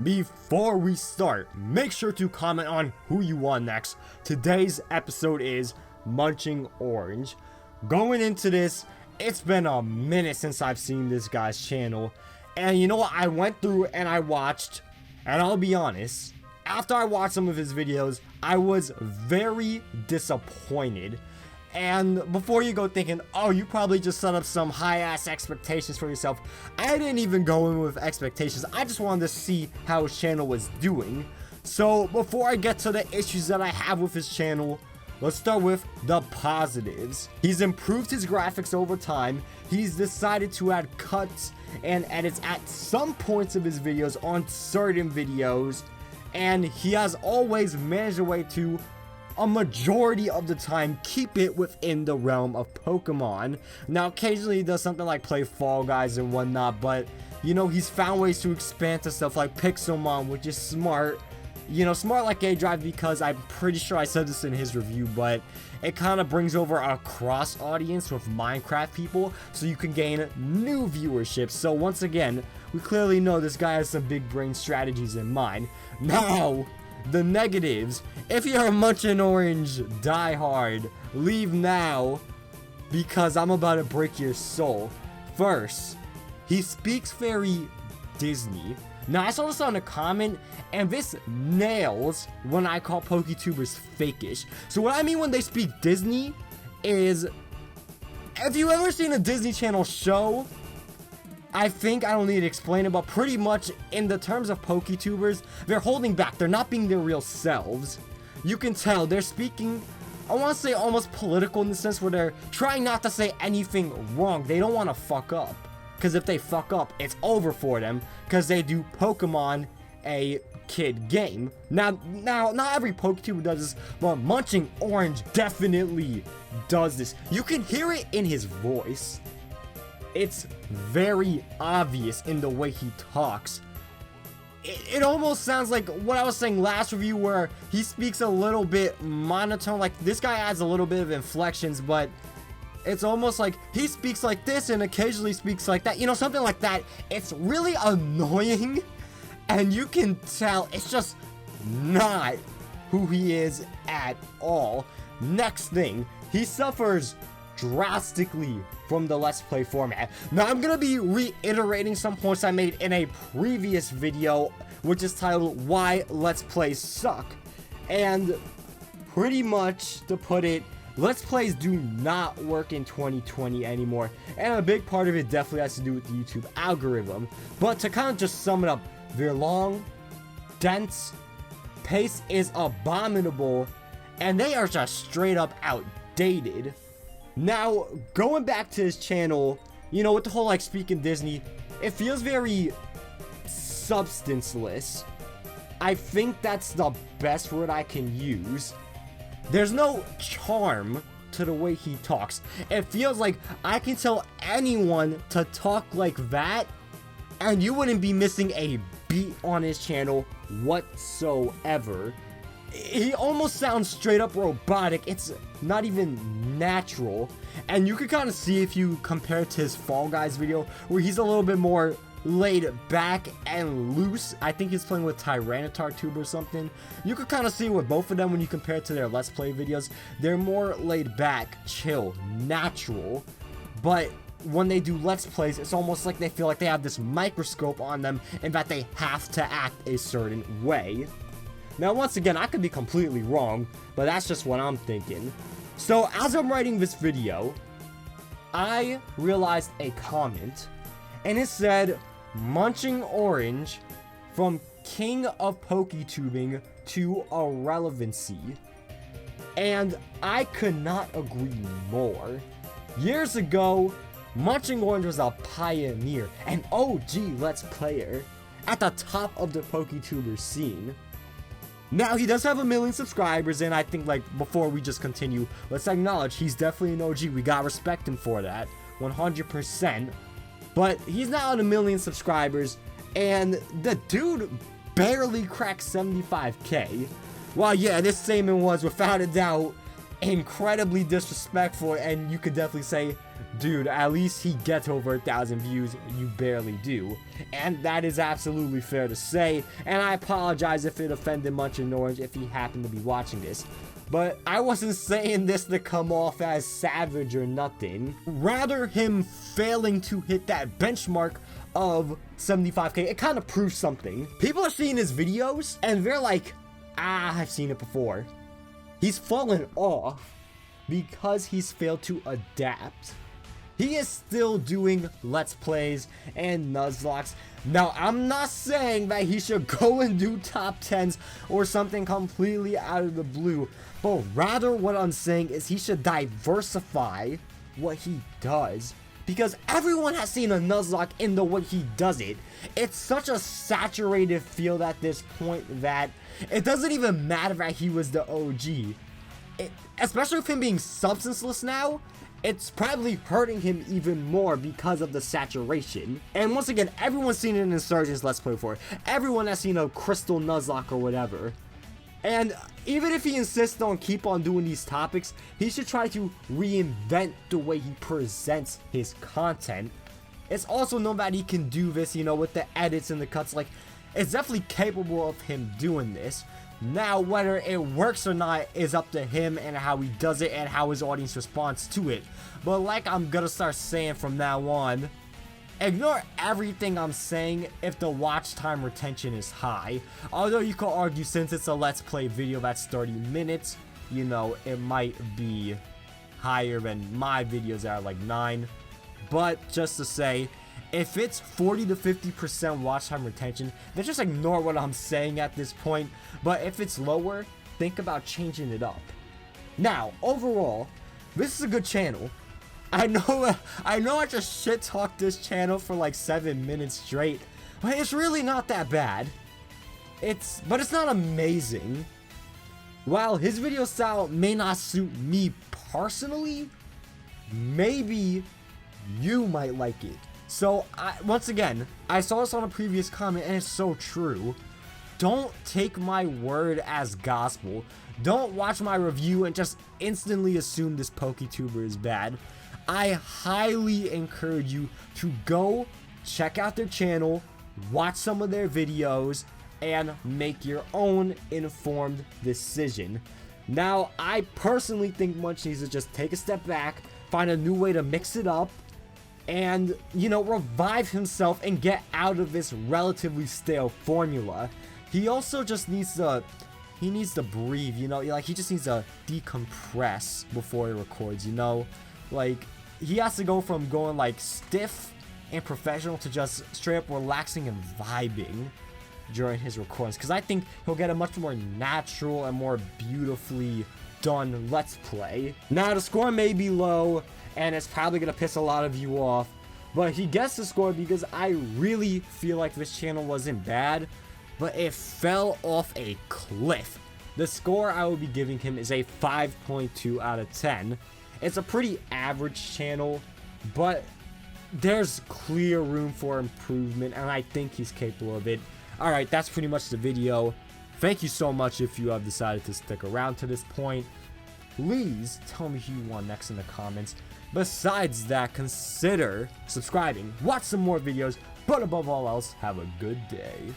Before we start, make sure to comment on who you want next. Today's episode is Munching Orange. Going into this, it's been a minute since I've seen this guy's channel. And you know what? I went through and I watched, and I'll be honest, after I watched some of his videos, I was very disappointed. And before you go thinking, oh, you probably just set up some high-ass expectations for yourself, I didn't even go in with expectations. I just wanted to see how his channel was doing. So before I get to the issues that I have with his channel, let's start with the positives. He's improved his graphics over time. He's decided to add cuts and edits at some points of his videos on certain videos. And he has always managed a way to, a majority of the time, keep it within the realm of Pokemon. Now, occasionally he does something like play Fall Guys and whatnot, but, you know, he's found ways to expand to stuff like Pixelmon, which is smart. You know, smart like A-Drive, because I'm pretty sure I said this in his review, but it kind of brings over a cross audience with Minecraft people, so you can gain new viewership. So once again, we clearly know this guy has some big brain strategies in mind. Now, the negatives. If you're a Munching Orange diehard, leave now, because I'm about to break your soul. First, he speaks very Disney. Now, I saw this on a comment, and this nails when I call Poketubers fakish. So what I mean when they speak Disney is, if you've ever seen a Disney Channel show, I think I don't need to explain it, but pretty much in the terms of Poketubers, they're holding back. They're not being their real selves. You can tell they're speaking, I want to say almost political in the sense where they're trying not to say anything wrong. They don't want to fuck up, because if they fuck up, it's over for them, because they do Pokemon a kid game. Now, not every Poketuber does this, but Munching Orange definitely does this. You can hear it in his voice. It's very obvious in the way he talks. It almost sounds like what I was saying last review, where he speaks a little bit monotone. Like, this guy adds a little bit of inflections, but it's almost like he speaks like this and occasionally speaks like that. You know, something like that. It's really annoying, and you can tell it's just not who he is at all. Next thing, he suffers drastically from the Let's Play format. Now, I'm gonna be reiterating some points I made in a previous video, which is titled Why Let's Plays Suck. And pretty much, to put it, Let's Plays do not work in 2020 anymore, and a big part of it definitely has to do with the YouTube algorithm. But to kind of just sum it up, they're long, dense, pace is abominable, and they are just straight up outdated. Now, going back to his channel, you know, with the whole like speaking Disney, it feels very substanceless. I think that's the best word I can use. There's no charm to the way he talks. It feels like I can tell anyone to talk like that, and you wouldn't be missing a beat on his channel whatsoever. He almost sounds straight up robotic. It's not even natural. And you can kind of see if you compare it to his Fall Guys video, where he's a little bit more laid back and loose. I think he's playing with Typhlosion or something. You could kind of see with both of them when you compare it to their Let's Play videos. They're more laid back, chill, natural. But when they do Let's Plays, it's almost like they feel like they have this microscope on them and that they have to act a certain way. Now, once again, I could be completely wrong, but that's just what I'm thinking. So, as I'm writing this video, I realized a comment, and it said, Munching Orange from King of Poketubing to Irrelevancy. And I could not agree more. Years ago, Munching Orange was a pioneer, an OG Let's Player, at the top of the Poketuber scene. Now, he does have 1 million subscribers, and I think, like, before we just continue, let's acknowledge he's definitely an OG. We gotta respect him for that, 100%. But he's now at 1 million subscribers, and the dude barely cracked 75K. Well, yeah, this statement was, without a doubt, incredibly disrespectful, and you could definitely say dude, at least he gets over 1,000 views. You barely do. And that is absolutely fair to say. And I apologize if it offended Munching Orange if he happened to be watching this. But I wasn't saying this to come off as savage or nothing. Rather, him failing to hit that benchmark of 75k, it kind of proves something. People are seeing his videos and they're like, I've seen it before. He's fallen off because he's failed to adapt. He is still doing Let's Plays and Nuzlocks. Now, I'm not saying that he should go and do top 10s or something completely out of the blue, but rather what I'm saying is he should diversify what he does, because everyone has seen a Nuzlocke in the way he does it. It's such a saturated field at this point that it doesn't even matter that he was the OG. Especially with him being substanceless now, it's probably hurting him even more because of the saturation. And once again, everyone's seen an Insurgent's Let's Play before. Everyone has seen a Crystal Nuzlocke or whatever. And even if he insists on keep on doing these topics, he should try to reinvent the way he presents his content. It's also known that he can do this, you know, with the edits and the cuts. Like, it's definitely capable of him doing this. Now, whether it works or not is up to him and how he does it and how his audience responds to it. But like I'm gonna start saying from now on, ignore everything I'm saying if the watch time retention is high. Although you could argue, since it's a Let's Play video that's 30 minutes, you know, it might be higher than my videos that are like 9. But just to say, if it's 40 to 50% watch time retention, then just ignore what I'm saying at this point. But if it's lower, think about changing it up. Now, overall, this is a good channel. I know I just shit talked this channel for like 7 minutes straight, but it's really not that bad. But it's not amazing. While his video style may not suit me personally, maybe you might like it. So, once again, I saw this on a previous comment and it's so true. Don't take my word as gospel. Don't watch my review and just instantly assume this Poketuber is bad. I highly encourage you to go check out their channel, watch some of their videos, and make your own informed decision. Now, I personally think Munch needs to just take a step back, find a new way to mix it up, and, you know, revive himself and get out of this relatively stale formula. He also just needs to, breathe, you know, like he just needs to decompress before he records, you know, like he has to go from going like stiff and professional to just straight up relaxing and vibing during his recordings, because I think he'll get a much more natural and more beautifully done Let's Play. Now, the score may be low, and it's probably gonna piss a lot of you off, but he gets the score because I really feel like this channel wasn't bad, but it fell off a cliff. The score I will be giving him is a 5.2 out of 10. It's a pretty average channel, but there's clear room for improvement, and I think he's capable of it. Alright, that's pretty much the video. Thank you so much if you have decided to stick around to this point. Please tell me who you want next in the comments. Besides that, consider subscribing, watch some more videos, but above all else, have a good day.